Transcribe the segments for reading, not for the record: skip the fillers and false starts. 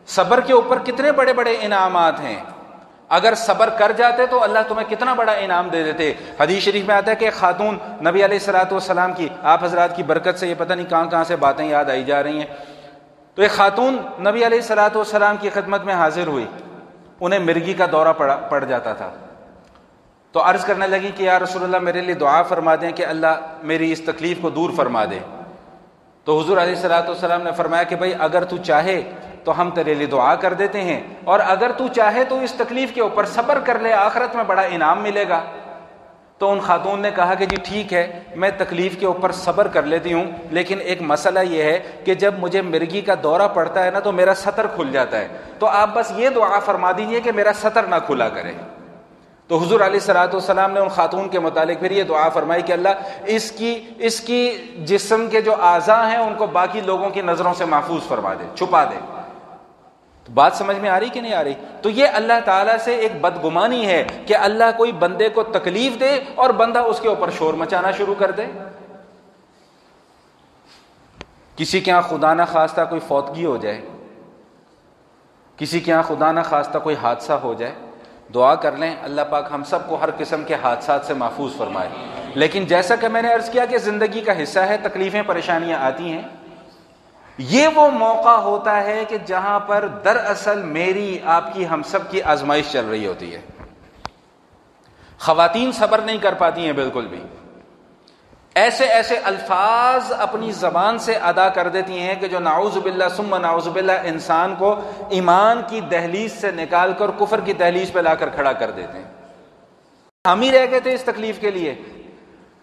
صبر کے اوپر کتنے بڑے بڑے انعامات ہیں، اگر صبر کر جاتے تو اللہ تمہیں کتنا بڑا انعام دے دیتے۔ حدیث شریف میں آتا ہے کہ خاتون نبی علیہ الصلوۃ والسلام کی، آپ حضرات کی برکت سے یہ پتہ نہیں کہاں کہاں سے باتیں یاد آئی جا رہی ہیں، تو ایک خاتون نبی علیہ الصلوۃ والسلام کی خدمت میں حاضر ہوئی، انہیں مرگی کا دورہ پڑ جاتا تھا، تو عرض کرنے لگی کہ یا رسول اللہ میرے لیے دعا فرما دیں کہ اللہ میری اس تکلیف کو دور فرما دے۔ تو حضور علیہ الصلوۃ والسلام نے فرمایا کہ بھائی اگر تو چاہے تو ہم تیرے لیے دعا کر دیتے ہیں، اور اگر تو چاہے تو اس تکلیف کے اوپر صبر کر لے، آخرت میں بڑا انعام ملے گا۔ تو ان خاتون نے کہا کہ جی ٹھیک ہے، میں تکلیف کے اوپر صبر کر لیتی ہوں، لیکن ایک مسئلہ یہ ہے کہ جب مجھے مرگی کا دورہ پڑتا ہے نا تو میرا سطر کھل جاتا ہے، تو آپ بس یہ دعا فرما دیجئے کہ میرا سطر نہ کھلا کرے۔ تو حضور علیہ الصلوۃ والسلام نے ان خاتون کے متعلق پھر یہ دعا فرمائی کہ اللہ اس کی جسم کے جو اعضاء ہیں ان کو باقی لوگوں کی نظروں سے محفوظ فرما دے، چھپا دے۔ تو بات سمجھ میں آ رہی کہ نہیں آ رہی؟ تو یہ اللہ تعالیٰ سے ایک بدگمانی ہے کہ اللہ کوئی بندے کو تکلیف دے اور بندہ اس کے اوپر شور مچانا شروع کر دے۔ کسی کے ہاں خدا نہ خواستہ کوئی فوتگی ہو جائے، کسی کے ہاں خدا نہ خواستہ کوئی حادثہ ہو جائے، دعا کر لیں اللہ پاک ہم سب کو ہر قسم کے حادثات سے محفوظ فرمائے۔ لیکن جیسا کہ میں نے عرض کیا کہ زندگی کا حصہ ہے، تکلیفیں پریشانیاں آتی ہیں، یہ وہ موقع ہوتا ہے کہ جہاں پر دراصل میری آپ کی ہم سب کی آزمائش چل رہی ہوتی ہے۔ خواتین صبر نہیں کر پاتی ہیں بالکل بھی، ایسے ایسے الفاظ اپنی زبان سے ادا کر دیتی ہیں کہ جو نعوذ باللہ ثم نعوذ باللہ انسان کو ایمان کی دہلیز سے نکال کر کفر کی دہلیز پہ لا کر کھڑا کر دیتے ہیں۔ ہم ہی رہ گئے تھے اس تکلیف کے لیے،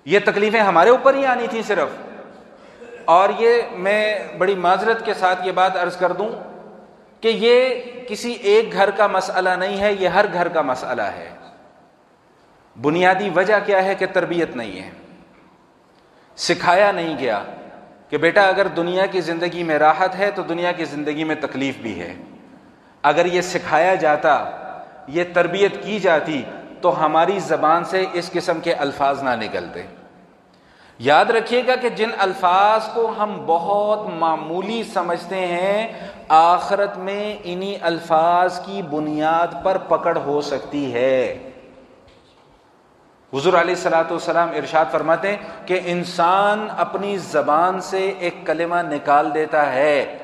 یہ تکلیفیں ہمارے اوپر ہی آنی تھیں صرف۔ اور یہ میں بڑی معذرت کے ساتھ یہ بات عرض کر دوں کہ یہ کسی ایک گھر کا مسئلہ نہیں ہے، یہ ہر گھر کا مسئلہ ہے۔ بنیادی وجہ کیا ہے کہ تربیت نہیں ہے، سکھایا نہیں گیا کہ بیٹا اگر دنیا کی زندگی میں راحت ہے تو دنیا کی زندگی میں تکلیف بھی ہے۔ اگر یہ سکھایا جاتا، یہ تربیت کی جاتی تو ہماری زبان سے اس قسم کے الفاظ نہ نکلتے۔ یاد رکھیے گا کہ جن الفاظ کو ہم بہت معمولی سمجھتے ہیں، آخرت میں انہی الفاظ کی بنیاد پر پکڑ ہو سکتی ہے۔ حضور علیہ الصلوۃ والسلام ارشاد فرماتے ہیں کہ انسان اپنی زبان سے ایک کلمہ نکال دیتا ہے،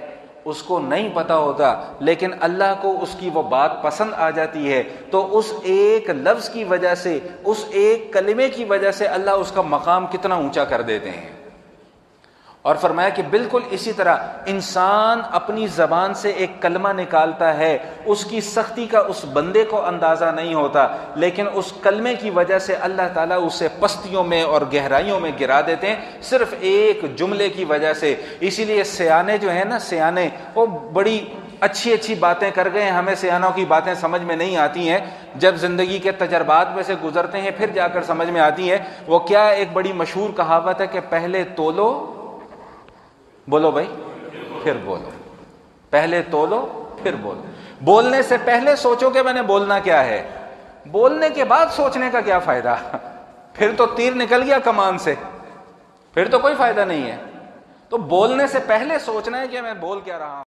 اس کو نہیں پتا ہوتا، لیکن اللہ کو اس کی وہ بات پسند آ جاتی ہے، تو اس ایک لفظ کی وجہ سے، اس ایک کلمے کی وجہ سے اللہ اس کا مقام کتنا اونچا کر دیتے ہیں۔ اور فرمایا کہ بالکل اسی طرح انسان اپنی زبان سے ایک کلمہ نکالتا ہے، اس کی سختی کا اس بندے کو اندازہ نہیں ہوتا، لیکن اس کلمے کی وجہ سے اللہ تعالیٰ اسے پستیوں میں اور گہرائیوں میں گرا دیتے ہیں، صرف ایک جملے کی وجہ سے۔ اسی لیے سیانے جو ہیں نا، سیانے وہ بڑی اچھی اچھی باتیں کر گئے ہیں، ہمیں سیانوں کی باتیں سمجھ میں نہیں آتی ہیں، جب زندگی کے تجربات میں سے گزرتے ہیں پھر جا کر سمجھ میں آتی ہیں۔ وہ کیا ایک بڑی مشہور کہاوت ہے کہ پہلے تولو، بولو بھائی، پھر بولو، پہلے تولو پھر بولو۔ بولنے سے پہلے سوچو کہ میں نے بولنا کیا ہے، بولنے کے بعد سوچنے کا کیا فائدہ؟ پھر تو تیر نکل گیا کمان سے، پھر تو کوئی فائدہ نہیں ہے۔ تو بولنے سے پہلے سوچنا ہے کہ میں بول کیا رہا ہوں۔